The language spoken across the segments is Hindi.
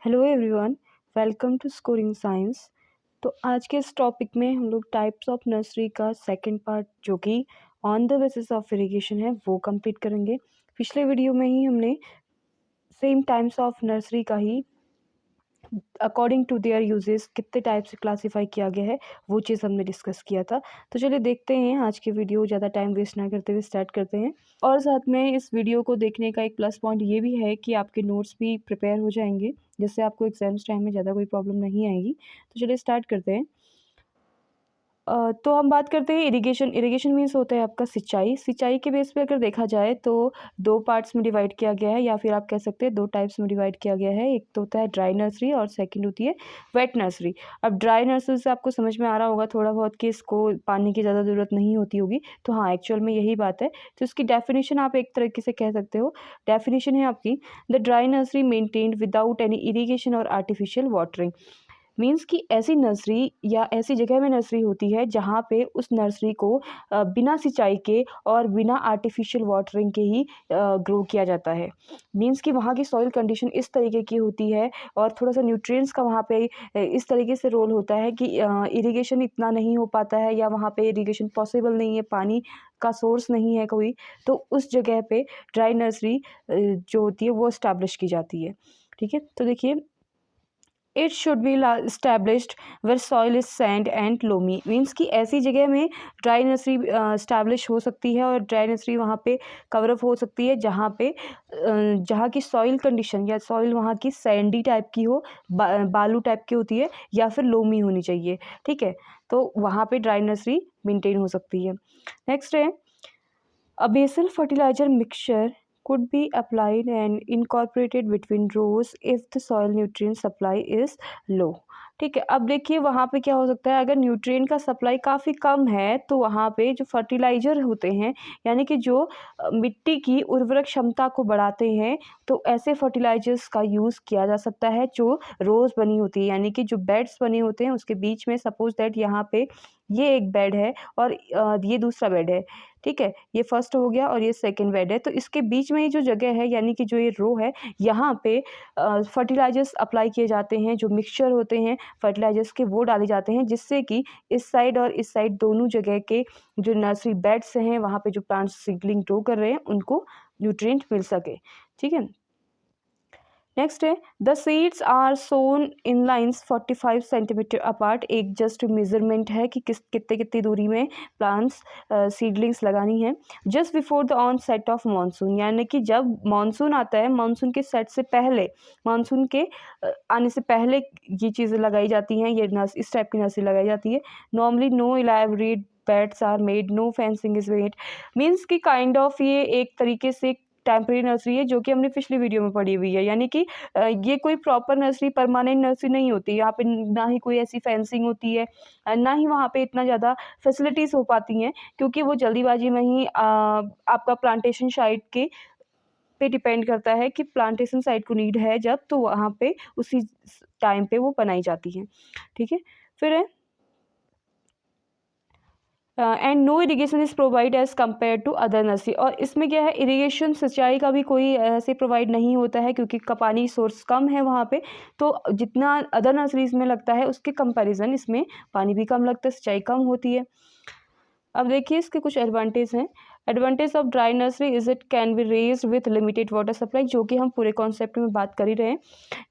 Hello everyone, welcome to scoring science. तो आज के इस टॉपिक में हम लोग टाइप्स ऑफ नर्सरी का सेकंड पार्ट जो कि on the basis of irrigation है वो कंप्लीट करेंगे। पिछले वीडियो में ही हमने सेम टाइप्स ऑफ नर्सरी का ही अकॉर्डिंग टू देयर यूजेस कितने टाइप से क्लासीफाई किया गया है वो चीज़ हमने डिस्कस किया था। तो चलिए देखते हैं आज की वीडियो, ज़्यादा टाइम वेस्ट ना करते हुए स्टार्ट करते हैं। और साथ में इस वीडियो को देखने का एक प्लस पॉइंट ये भी है कि आपके नोट्स भी प्रिपेयर हो जाएंगे, जिससे आपको एग्जाम्स टाइम में ज़्यादा कोई प्रॉब्लम नहीं आएगी। तो चलिए स्टार्ट करते हैं। तो हम बात करते हैं इरिगेशन। इरिगेशन मीन्स होता है आपका सिंचाई। सिंचाई के बेस पे अगर देखा जाए तो दो पार्ट्स में डिवाइड किया गया है, या फिर आप कह सकते हैं दो टाइप्स में डिवाइड किया गया है। एक तो होता है ड्राई नर्सरी और सेकंड होती है वेट नर्सरी। अब ड्राई नर्सरी से आपको समझ में आ रहा होगा थोड़ा बहुत कि इसको पानी की ज़्यादा ज़रूरत नहीं होती होगी। तो हाँ, एक्चुअल में यही बात है। तो इसकी डेफिनेशन आप एक तरीके से कह सकते हो। डेफिनेशन है आपकी, the dry nursery maintained without any irrigation और आर्टिफिशियल वाटरिंग। मीन्स कि ऐसी नर्सरी या ऐसी जगह में नर्सरी होती है जहाँ पे उस नर्सरी को बिना सिंचाई के और बिना आर्टिफिशियल वाटरिंग के ही ग्रो किया जाता है। मीन्स कि वहाँ की सॉइल कंडीशन इस तरीके की होती है और थोड़ा सा न्यूट्रिएंट्स का वहाँ पे इस तरीके से रोल होता है कि इरिगेशन इतना नहीं हो पाता है, या वहाँ पे इरिगेशन पॉसिबल नहीं है, पानी का सोर्स नहीं है कोई। तो उस जगह पे ड्राई नर्सरी जो होती है वो इस्टेब्लिश की जाती है। ठीक है, तो देखिए, it should be established where soil is sand and loamy। Means कि ऐसी जगह में ड्राई नर्सरी इस्टेब्लिश हो सकती है और ड्राई नर्सरी वहाँ पे कवरअप हो सकती है जहाँ पे जहाँ की सॉइल कंडीशन या सॉइल वहाँ की सैंडी टाइप की हो, बालू टाइप की होती है, या फिर लोमी होनी चाहिए। ठीक है, तो वहाँ पे ड्राई नर्सरी मेंटेन हो सकती है। नेक्स्ट है, a basal fertilizer mixture could be applied and incorporated between rows if the soil nutrient supply is low। ठीक है, अब देखिए वहाँ पे क्या हो सकता है, अगर न्यूट्रिएंट का सप्लाई काफ़ी कम है तो वहाँ पे जो फर्टिलाइज़र होते हैं, यानी कि जो मिट्टी की उर्वरक क्षमता को बढ़ाते हैं, तो ऐसे फर्टिलाइजर्स का यूज़ किया जा सकता है जो रोज़ बनी होती है, यानी कि जो बेड्स बने होते हैं उसके बीच में। सपोज दैट यहाँ पे ये एक बेड है और ये दूसरा बेड है। ठीक है, ये फर्स्ट हो गया और ये सेकंड बेड है। तो इसके बीच में ये जो जगह है, यानी कि जो ये रो है, यहाँ पे फर्टिलाइजर्स अप्लाई किए जाते हैं। जो मिक्सचर होते हैं फर्टिलाइजर्स के वो डाले जाते हैं, जिससे कि इस साइड और इस साइड दोनों जगह के जो नर्सरी बेड्स हैं वहाँ पे जो प्लांट्स सीडलिंग ग्रो कर रहे हैं उनको न्यूट्रिएंट मिल सके। ठीक है, नेक्स्ट है, the seeds are sown in lines 45 centimetre apart. एक जस्ट मेजरमेंट है कि कितने कितनी दूरी में प्लांट्स सीडलिंग्स लगानी है। Just before the on set of monsoon, यानी कि जब मानसून आता है, मानसून के सेट से पहले, मानसून के आने से पहले ये चीज़ें लगाई जाती हैं। ये इस टाइप की नर्सरी लगाई जाती है। Normally no elaborate beds are made, no fencing is made. Means की काइंड ऑफ ये एक तरीके से टेम्परेरी नर्सरी है, जो कि हमने पिछली वीडियो में पढ़ी हुई है। यानी कि ये कोई प्रॉपर नर्सरी, परमानेंट नर्सरी नहीं होती। यहाँ पे ना ही कोई ऐसी फेंसिंग होती है, ना ही वहाँ पे इतना ज़्यादा फैसिलिटीज़ हो पाती हैं, क्योंकि वो जल्दीबाजी में ही आपका प्लांटेशन साइट के पे डिपेंड करता है कि प्लांटेशन साइट को नीड है जब, तो वहाँ पे उसी टाइम पे वो बनाई जाती है। ठीक है, फिर है and no irrigation is provide as compare to other nursery. और इसमें क्या है, इरिगेशन सिंचाई का भी कोई ऐसे प्रोवाइड नहीं होता है, क्योंकि का पानी सोर्स कम है वहाँ पे। तो जितना अदर नर्सरीज में लगता है उसके कंपैरिजन इसमें पानी भी कम लगता है, सिंचाई कम होती है। अब देखिए इसके कुछ एडवांटेज हैं। Advantage of dry nursery is it can be raised with limited water supply, जो कि हम पूरे कॉन्सेप्ट में बात कर ही रहे हैं।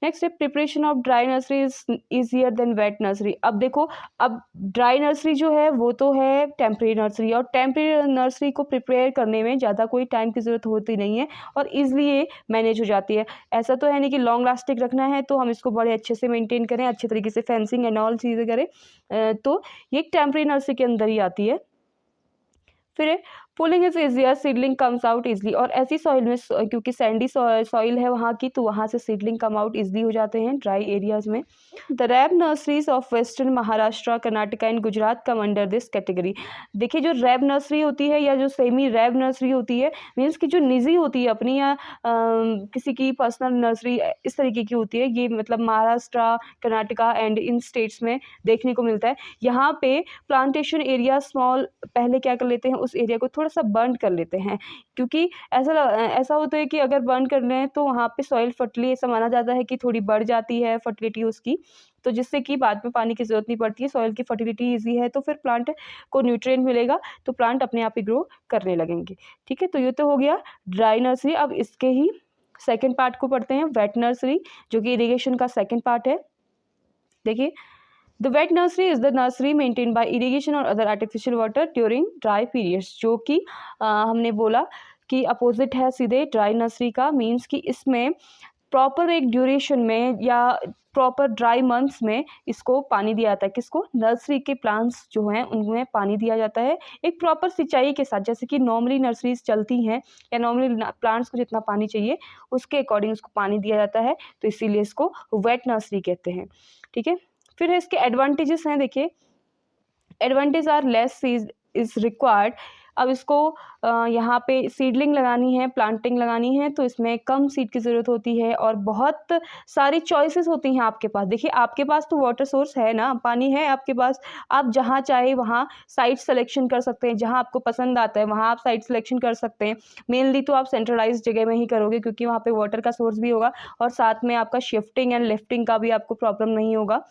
नेक्स्ट है, preparation of dry nursery is easier than wet nursery. अब देखो, अब ड्राई नर्सरी जो है वो तो है टेम्परेरी नर्सरी, और टेम्परेरी नर्सरी को प्रिपेयर करने में ज़्यादा कोई टाइम की ज़रूरत होती नहीं है और ईजिली ये मैनेज हो जाती है। ऐसा तो है नहीं कि लॉन्ग लास्टिक रखना है तो हम इसको बड़े अच्छे से मेंटेन करें, अच्छे तरीके से फेंसिंग एंड ऑल चीज़ें करें। तो ये टेम्परेरी नर्सरी के अंदर ही आती है। फिर pulling is easier, seedling comes out easily. और ऐसी सॉइल में, क्योंकि सैंडी सॉइल है वहाँ की, तो वहाँ से सीडलिंग कम आउट इजली हो जाते हैं ड्राई एरियाज में। The rab nurseries of western Maharashtra, Karnataka and Gujarat come under this category. देखिए, जो रैब नर्सरी होती है या जो सेमी रैब नर्सरी होती है, मीन्स की जो निजी होती है अपनी, या किसी की पर्सनल नर्सरी इस तरीके की होती है, ये मतलब Maharashtra, Karnataka and in states में देखने को मिलता है। यहाँ पे प्लांटेशन एरिया स्मॉल, पहले क्या कर लेते हैं, उस एरिया को थोड़ा थोड़ा-सा बर्न कर लेते हैं, क्योंकि ऐसा होता है कि अगर बर्न कर रहे हैं तो वहाँ पे सॉइल फर्टिलिटी ऐसा माना जाता है कि थोड़ी बढ़ जाती है फर्टिलिटी उसकी, तो जिससे कि बाद में पानी की ज़रूरत नहीं पड़ती है, सॉइल की फर्टिलिटी ईज़ी है तो फिर प्लांट को न्यूट्रिएंट मिलेगा, तो प्लांट अपने आप ही ग्रो करने लगेंगे। ठीक है, तो ये तो हो गया ड्राई नर्सरी। अब इसके ही सेकंड पार्ट को पढ़ते हैं, वेट नर्सरी, जो कि इरिगेशन का सेकंड पार्ट है। देखिए, the wet nursery is the nursery maintain by irrigation और other artificial water during dry periods, जो कि हमने बोला कि अपोजिट है सीधे ड्राई नर्सरी का। मीन्स कि इसमें प्रॉपर एक ड्यूरेशन में या प्रॉपर ड्राई मंथ्स में इसको पानी दिया जाता है। किसको? नर्सरी के प्लांट्स जो हैं उनमें पानी दिया जाता है एक प्रॉपर सिंचाई के साथ, जैसे कि नॉर्मली नर्सरीज चलती हैं या नॉर्मली प्लांट्स को जितना पानी चाहिए उसके अकॉर्डिंग उसको पानी दिया जाता है, तो इसीलिए इसको वेट नर्सरी कहते हैं। ठीक है, फिर इसके एडवांटेजेस हैं। देखिए, advantage are less seed is required. अब इसको यहाँ पे सीडलिंग लगानी है, प्लांटिंग लगानी है, तो इसमें कम सीड की ज़रूरत होती है और बहुत सारी चॉइसेस होती हैं आपके पास। देखिए, आपके पास तो वाटर सोर्स है ना, पानी है आपके पास, आप जहाँ चाहे वहाँ साइट सिलेक्शन कर सकते हैं, जहाँ आपको पसंद आता है वहाँ आप साइट सिलेक्शन कर सकते हैं। मेनली तो आप सेंट्रलाइज जगह में ही करोगे, क्योंकि वहाँ पे वाटर का सोर्स भी होगा और साथ में आपका शिफ्टिंग एंड लिफ्टिंग का भी आपको प्रॉब्लम नहीं होगा,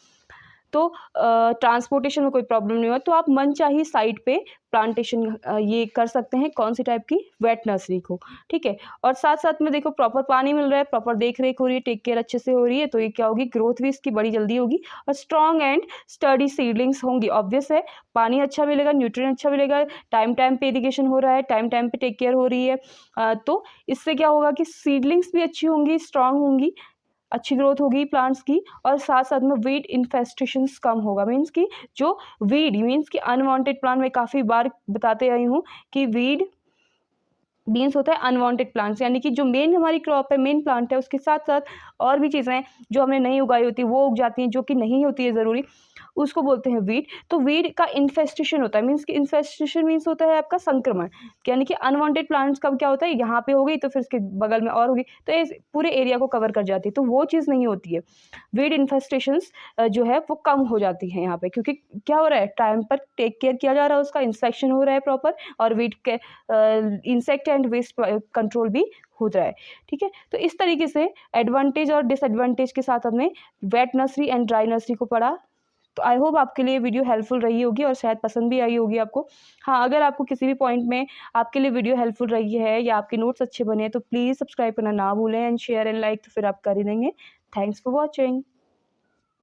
तो ट्रांसपोर्टेशन में कोई प्रॉब्लम नहीं हुआ, तो आप मनचाही साइट पे प्लांटेशन ये कर सकते हैं। कौन सी टाइप की? वेट नर्सरी को। ठीक है, और साथ साथ में देखो प्रॉपर पानी मिल रहा है, प्रॉपर देख रेख हो रही है, टेक केयर अच्छे से हो रही है, तो ये क्या होगी, ग्रोथ भी इसकी बड़ी जल्दी होगी और स्ट्रॉन्ग एंड स्टडी सीडलिंग्स होंगी। ऑब्वियस है, पानी अच्छा मिलेगा, न्यूट्रिएंट अच्छा मिलेगा, टाइम टाइम पे इरिगेशन हो रहा है, टाइम टाइम पे टेक केयर हो रही है, तो इससे क्या होगा कि सीडलिंग्स भी अच्छी होंगी, स्ट्रॉन्ग होंगी, अच्छी ग्रोथ होगी प्लांट्स की, और साथ साथ में वीड इन्फेस्टेशंस कम होगा। मीन्स कि जो वीड मीन्स कि अनवांटेड प्लांट, में काफ़ी बार बताते आई हूँ कि वीड मीन्स होता है अनवांटेड प्लांट्स, यानी कि जो मेन हमारी क्रॉप है, मेन प्लांट है, उसके साथ साथ और भी चीज़ें जो हमने नहीं उगाई होती वो उग जाती हैं, जो कि नहीं होती है ज़रूरी, उसको बोलते हैं वीड। तो वीड का इन्फेस्टेशन होता है, मीन्स कि इन्फेस्टेशन मीन्स होता है आपका संक्रमण, यानी कि अनवांटेड प्लांट्स का क्या होता है, यहाँ पे हो गई तो फिर उसके बगल में और होगी, तो ये पूरे एरिया को कवर कर जाती है, तो वो चीज़ नहीं होती है। वीड इन्फेस्टेशंस जो है वो कम हो जाती है यहाँ पे, क्योंकि क्या हो रहा है, टाइम पर टेक केयर किया जा रहा है, उसका इंस्पेक्शन हो रहा है प्रॉपर, और वीड के इंसेक्ट एंड वेस्ट कंट्रोल भी हो रहा है। ठीक है, तो इस तरीके से एडवांटेज और डिसएडवांटेज के साथ हमने wet nursery and dry nursery को पढ़ा। तो आई होप आपके लिए वीडियो हेल्पफुल रही होगी और शायद पसंद भी आई होगी आपको। हाँ, अगर आपको किसी भी पॉइंट में आपके लिए वीडियो हेल्पफुल रही है या आपके नोट्स अच्छे बने हैं तो प्लीज़ सब्सक्राइब करना ना भूलें एंड शेयर एंड लाइक तो फिर आप कर ही देंगे। Thanks for watching.